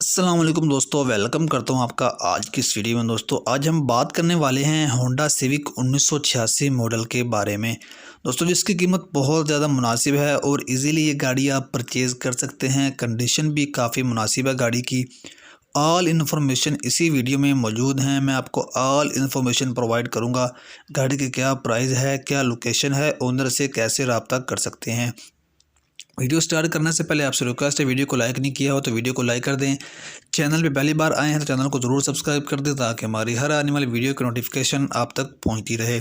अस्सलाम वालेकुम दोस्तों, वेलकम करता हूं आपका आज की इस वीडियो में। दोस्तों आज हम बात करने वाले हैं होंडा सिविक 1986 मॉडल के बारे में। दोस्तों जिसकी कीमत बहुत ज़्यादा मुनासिब है और इजीली ये गाड़ी आप परचेज़ कर सकते हैं। कंडीशन भी काफ़ी मुनासिब है गाड़ी की। ऑल इन्फॉर्मेशन इसी वीडियो में मौजूद हैं। मैं आपको ऑल इन्फॉर्मेशन प्रोवाइड करूँगा। गाड़ी की क्या प्राइस है, क्या लोकेशन है, ओनर से कैसे रब्ता कर सकते हैं। वीडियो स्टार्ट करने से पहले आपसे रिक्वेस्ट है, वीडियो को लाइक नहीं किया हो तो वीडियो को लाइक कर दें। चैनल पे पहली बार आए हैं तो चैनल को ज़रूर सब्सक्राइब कर दें ताकि हमारी हर आने वाली वीडियो की नोटिफिकेशन आप तक पहुंचती रहे।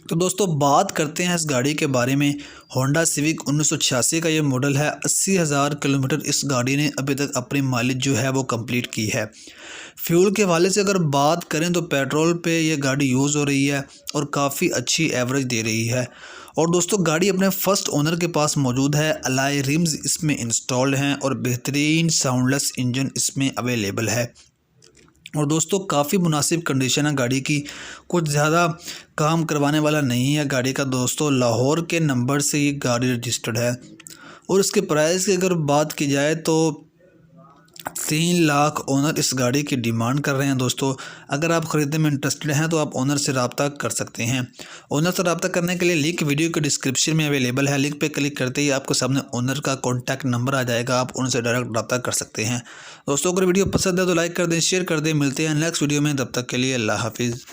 तो दोस्तों बात करते हैं इस गाड़ी के बारे में। होंडा सिविक 1986 का ये मॉडल है। 80,000 किलोमीटर इस गाड़ी ने अभी तक अपनी माइलेज जो है वो कंप्लीट की है। फ्यूल के हवाले से अगर बात करें तो पेट्रोल पे ये गाड़ी यूज़ हो रही है और काफ़ी अच्छी एवरेज दे रही है। और दोस्तों गाड़ी अपने फर्स्ट ओनर के पास मौजूद है। अलाई रिम्स इसमें इंस्टॉल्ड हैं और बेहतरीन साउंडलेस इंजन इसमें अवेलेबल है। और दोस्तों काफ़ी मुनासिब कंडीशन है गाड़ी की, कुछ ज़्यादा काम करवाने वाला नहीं है गाड़ी का। दोस्तों लाहौर के नंबर से ये गाड़ी रजिस्टर्ड है। और इसके प्राइस की अगर बात की जाए तो 3 लाख ओनर इस गाड़ी की डिमांड कर रहे हैं। दोस्तों अगर आप ख़रीदने में इंटरेस्टेड हैं तो आप ओनर से रब्ता कर सकते हैं। ओनर से रब्ता करने के लिए लिंक वीडियो के डिस्क्रिप्शन में अवेलेबल है। लिंक पे क्लिक करते ही आपको सामने ओनर का कॉन्टैक्ट नंबर आ जाएगा, आप उनसे डायरेक्ट रब्ता कर सकते हैं। दोस्तों अगर वीडियो पसंद है तो लाइक कर दें, शेयर कर दें। मिलते हैं नेक्स्ट वीडियो में, तब तक के लिए अल्लाह हाफिज़।